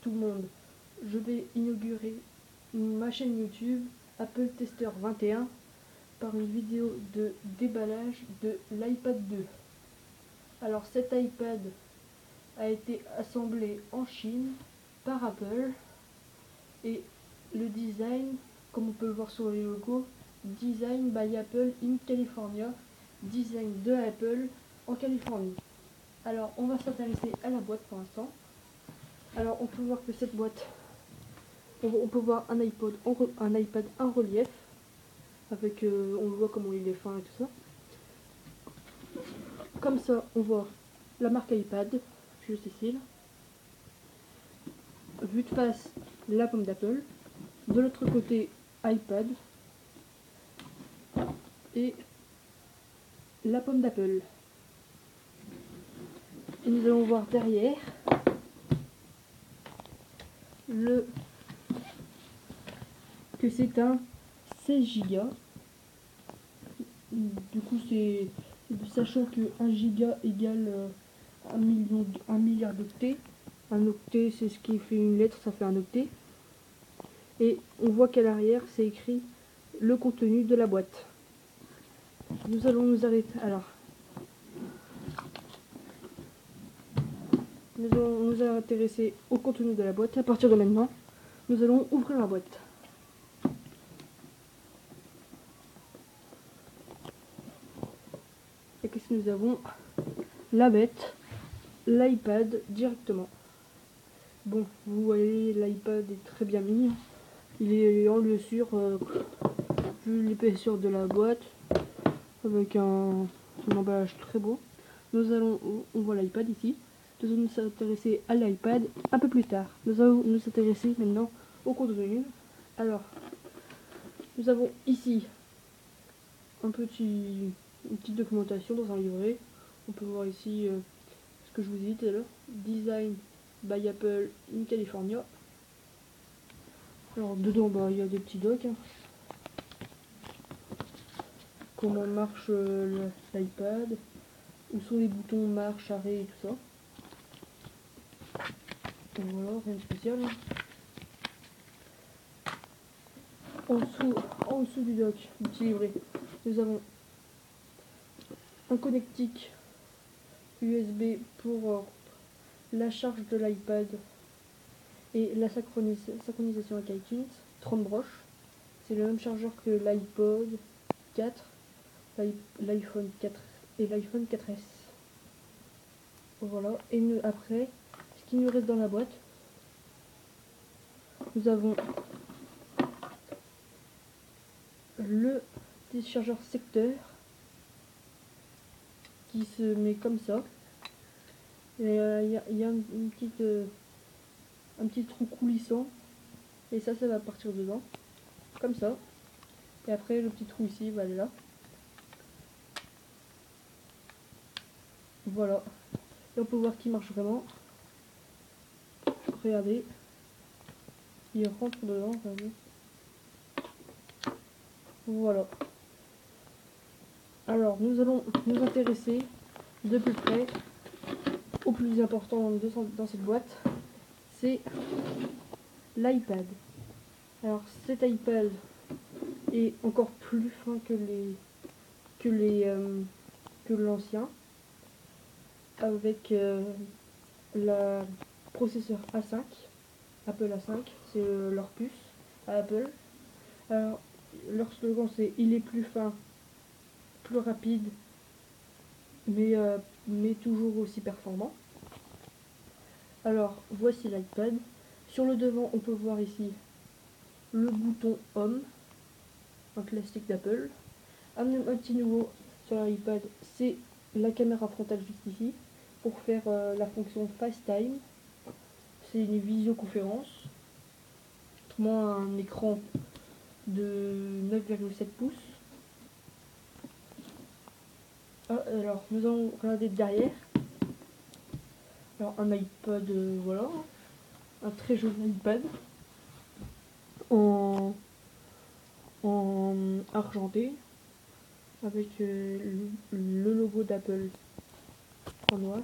tout le monde. Je vais inaugurer ma chaîne YouTube Apple Tester 21 par une vidéo de déballage de l'iPad 2. Alors cet iPad a été assemblé en Chine par Apple et le design, comme on peut le voir sur les logos, Design by Apple in California, design de Apple en Californie. Alors on va s'intéresser à la boîte pour l'instant. Alors on peut voir que cette boîte, on peut voir un iPad en relief avec, on voit comment il est fin et tout ça. Comme ça on voit la marque iPad, je Cécile. Vue de face, la pomme d'Apple. De l'autre côté, iPad et la pomme d'Apple. Et nous allons voir derrière que c'est un 16 Go. Du coup, c'est sachant que 1 Go égale 1 milliard d'octets. Un octet, c'est ce qui fait une lettre, ça fait un octet. Et on voit qu'à l'arrière, c'est écrit le contenu de la boîte. Nous allons nous arrêter. Alors, nous allons nous intéresser au contenu de la boîte. À partir de maintenant, nous allons ouvrir la boîte. Et qu'est-ce que nous avons? La bête, l'iPad directement. Bon, vous voyez, l'iPad est très bien mis. Il est en lieu sûr, vu l'épaisseur de la boîte, avec un emballage très beau. On voit l'iPad ici. Nous allons nous intéresser à l'iPad un peu plus tard. Nous allons nous intéresser maintenant au contenu. Alors, nous avons ici une petite documentation dans un livret. On peut voir ici ce que je vous ai dit tout à l'heure. Design by Apple in California. Alors dedans, il y a des petits docs. Comment marche l'iPad. Où sont les boutons marche, arrêt et tout ça. Donc voilà, rien de spécial. En dessous du doc, du petit livret, nous avons un connectique USB pour la charge de l'iPad et la synchronisation avec iTunes, 30 broches. C'est le même chargeur que l'iPod 4, l'iPhone 4 et l'iPhone 4S. Voilà, et après, ce qui nous reste dans la boîte, nous avons le déchargeur secteur qui se met comme ça. Et il y a un petit trou coulissant et ça va partir dedans comme ça. Et après le petit trou ici va aller là. Voilà, et on peut voir qu'il marche vraiment. Regardez, il rentre dedans, regardez. Voilà. Alors nous allons nous intéresser de plus près au plus important dans cette boîte, c'est l'iPad. Alors cet iPad est encore plus fin que l'ancien, avec le processeur A5, Apple A5, c'est leur puce à Apple. Alors leur slogan c'est il est plus fin, plus rapide, mais toujours aussi performant. Alors voici l'iPad. Sur le devant on peut voir ici le bouton Home en plastique d'Apple. Un petit nouveau sur l'iPad, c'est la caméra frontale juste ici pour faire la fonction FaceTime. C'est une visioconférence. Autrement un écran de 9,7 pouces. Alors nous allons regarder derrière. Alors un iPad, voilà, un très joli iPad en argenté avec le logo d'Apple en noir.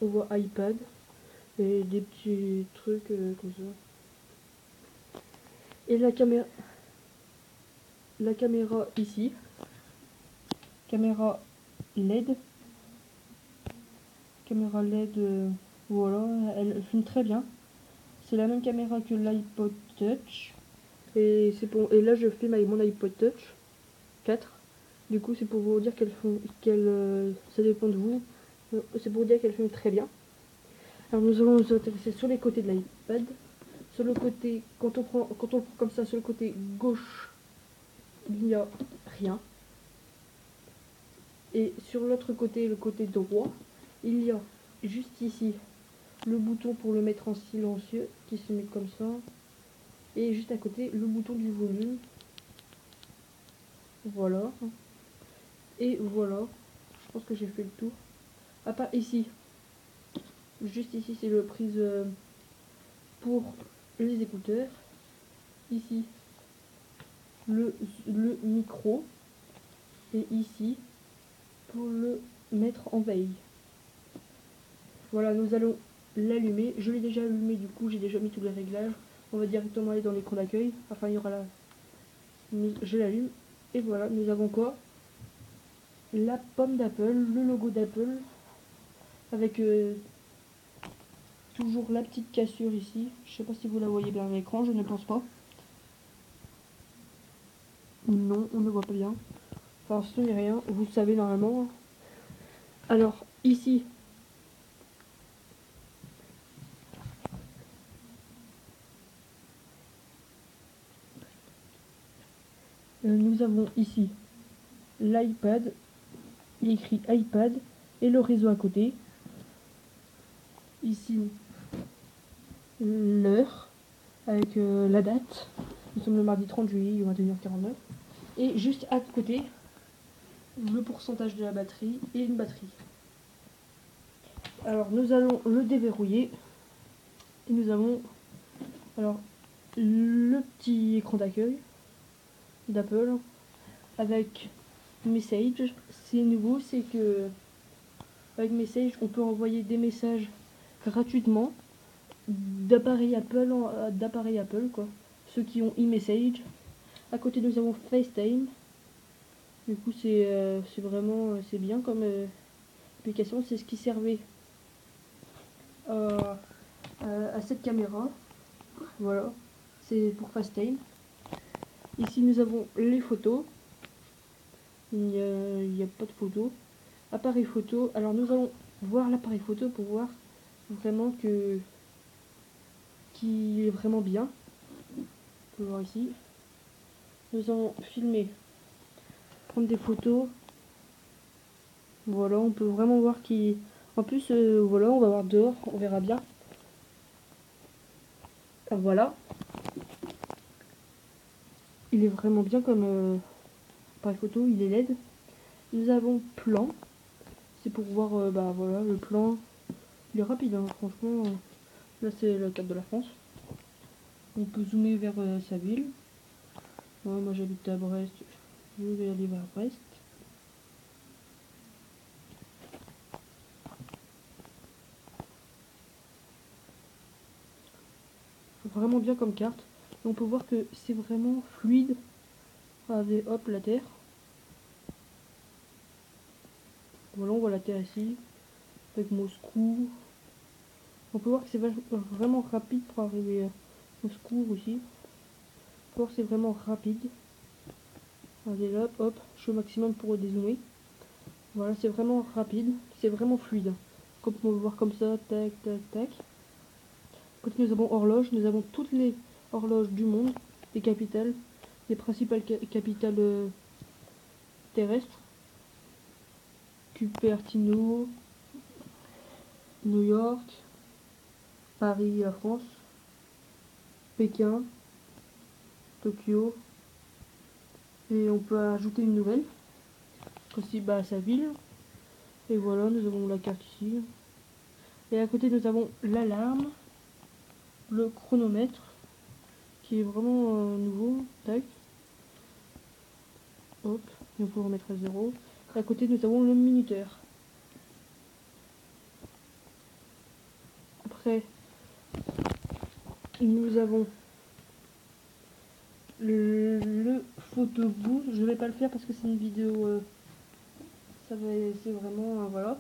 On voit iPad, et des petits trucs comme ça. Et la caméra ici, caméra LED, voilà, elle filme très bien. C'est la même caméra que l'iPod Touch. Et là je filme avec mon iPod Touch 4. Du coup c'est pour vous dire ça dépend de vous. C'est pour vous dire qu'elle filme très bien. Alors nous allons nous intéresser sur les côtés de l'iPad. Sur le côté, quand on le prend comme ça, sur le côté gauche, il n'y a rien. Et sur l'autre côté, le côté droit, il y a juste ici le bouton pour le mettre en silencieux qui se met comme ça. Et juste à côté, le bouton du volume. Voilà. Et voilà. Je pense que j'ai fait le tour. Ah, pas ici. Juste ici, c'est le prise pour les écouteurs. Ici, le micro. Et ici, pour le mettre en veille. Voilà, nous allons l'allumer. Je l'ai déjà allumé, du coup, j'ai déjà mis tous les réglages. On va directement aller dans l'écran d'accueil. Enfin, il y aura la... Je l'allume. Et voilà, nous avons quoi? La pomme d'Apple, le logo d'Apple. Avec toujours la petite cassure ici. Je sais pas si vous la voyez bien à l'écran, je ne pense pas. Non, on ne voit pas bien. Enfin, ce n'est rien, vous le savez normalement. Alors, ici, nous avons ici l'iPad. Il est écrit iPad et le réseau à côté. Ici, l'heure avec la date. Nous sommes le mardi 30 juillet, il est 21h49. Et juste à côté, le pourcentage de la batterie et une batterie. Alors, nous allons le déverrouiller. Et nous avons alors le petit écran d'accueil d'Apple avec Message. C'est nouveau, c'est que avec Message, on peut envoyer des messages gratuitement d'appareils Apple, quoi. Ceux qui ont e-message. À côté, nous avons FaceTime. Du coup, c'est vraiment c'est bien comme application. C'est ce qui servait à cette caméra. Voilà, c'est pour FaceTime. Ici, nous avons les photos. Il n'y a pas de photo. Appareil photo. Alors, nous allons voir l'appareil photo pour voir vraiment qu'il est vraiment bien. On peut voir ici. Nous allons filmer, prendre des photos. Voilà, on peut vraiment voir qu'il... En plus, voilà, on va voir dehors, on verra bien. Voilà. Il est vraiment bien comme appareil photo, il est LED. Nous avons plan. C'est pour voir, bah voilà, le plan. Il est rapide, hein, franchement. Là, c'est la carte de la France. On peut zoomer vers sa ville. Ouais, moi, j'habite à Brest. Je vais aller vers Brest. Vraiment bien comme carte. Et on peut voir que c'est vraiment fluide. Regardez, hop, la terre. Voilà, on voit la terre ici. Avec Moscou. On peut voir que c'est vraiment rapide pour arriver à Moscou aussi. On peut voir que c'est vraiment rapide. Regardez là, hop, je suis au maximum pour dézoomer. Voilà, c'est vraiment rapide, c'est vraiment fluide. Comme on peut voir comme ça, tac, tac, tac. Côté nous avons horloge, nous avons toutes les horloges du monde, des capitales, les principales capitales terrestres. Cupertino, New York, Paris, la France, Pékin, Tokyo. Et on peut ajouter une nouvelle, aussi bah, sa ville. Et voilà, nous avons la carte ici. Et à côté, nous avons l'alarme, le chronomètre, qui est vraiment nouveau. Tac. Hop, et on peut remettre à 0. Et à côté, nous avons le minuteur. Après, nous avons le photo booth. Je vais pas le faire parce que c'est une vidéo, c'est vraiment, voilà.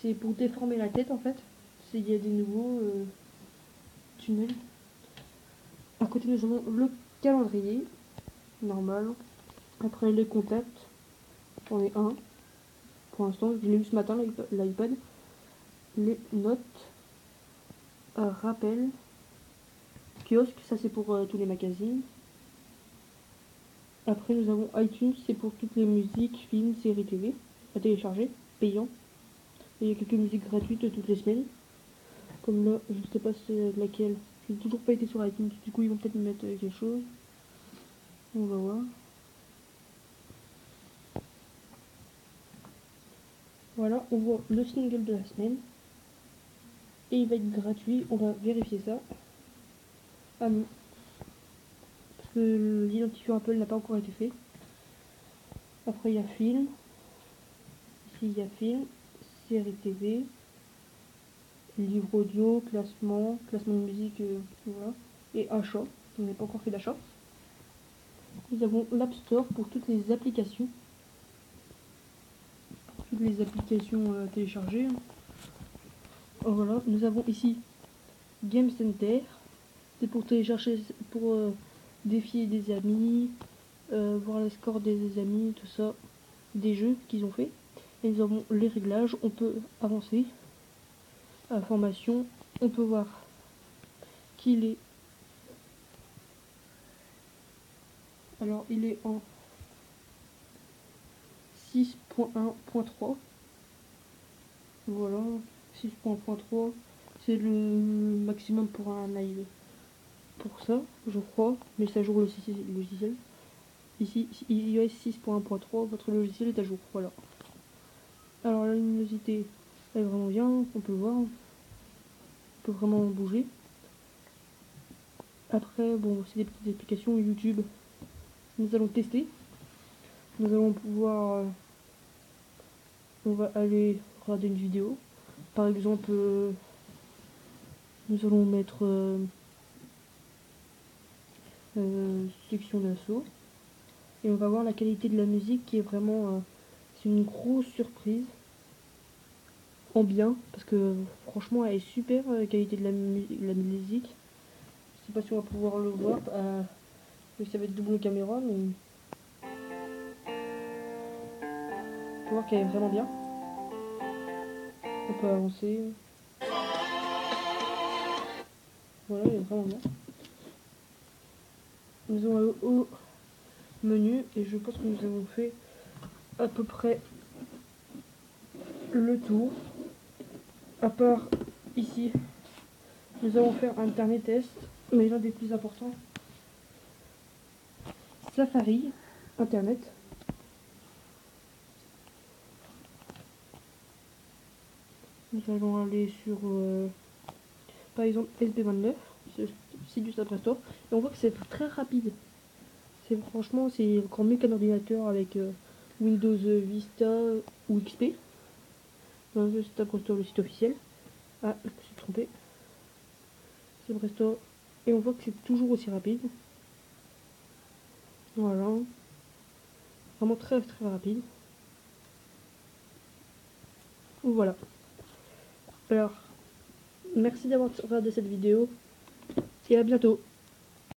C'est pour déformer la tête en fait. Il y a des nouveaux tunnels. À côté, nous avons le calendrier, normal. Après, les contacts, j'en ai un. Pour l'instant, je l'ai eu ce matin, l'iPad. Les notes, rappel, kiosque, ça c'est pour tous les magazines. Après, nous avons iTunes, c'est pour toutes les musiques, films, séries TV à télécharger, payant. Et il y a quelques musiques gratuites toutes les semaines. Comme là, je sais pas c'est laquelle. Je n'ai toujours pas été sur iTunes, du coup ils vont peut-être me mettre quelque chose. On va voir. Voilà, on voit le single de la semaine. Et il va être gratuit, on va vérifier ça. Ah non. Parce que l'identifiant Apple n'a pas encore été fait. Après il y a film. Ici il y a film, série TV, livre audio, classement de musique, voilà. Et achat, on n'a pas encore fait d'achat. Nous avons l'App Store pour toutes les applications. Téléchargées. Voilà, nous avons ici Game Center. C'est pour télécharger, pour défier des amis, voir les scores des amis, tout ça, des jeux qu'ils ont fait. Et nous avons les réglages, on peut avancer. Information, on peut voir qu'il est. Alors il est en 6.1.3. Voilà, 6.1.3. C'est le maximum pour un live. Pour ça, je crois, mais c'est à jour le logiciel. Ici, iOS 6.1.3, votre logiciel est à jour. Voilà. Alors la luminosité est vraiment bien, on peut voir. On peut vraiment bouger. Après, bon, c'est des petites applications YouTube. Nous allons tester. Nous allons pouvoir. On va aller regarder une vidéo. Par exemple, nous allons mettre section d'assaut. Et on va voir la qualité de la musique qui est vraiment. C'est une grosse surprise. En bien, parce que franchement, elle est super, la qualité de la musique. Je sais pas si on va pouvoir le voir. Ça va être double caméra, mais. On peut voir qu'elle est vraiment bien. On peut avancer. Voilà, elle est vraiment bien. Nous allons au menu et je pense que nous avons fait à peu près le tour. À part ici, nous allons faire un dernier test, mais l'un des plus importants. Safari, Internet. Nous allons aller sur, par exemple, SB29, ce site du Apple Store, et on voit que c'est très rapide. Franchement, c'est encore mieux qu'un ordinateur avec Windows Vista ou XP. Dans le site Apple Store, le site officiel. Ah, je me suis trompé. C'est Apple Store. Et on voit que c'est toujours aussi rapide. Voilà. Vraiment très très rapide. Voilà. Alors, merci d'avoir regardé cette vidéo et à bientôt.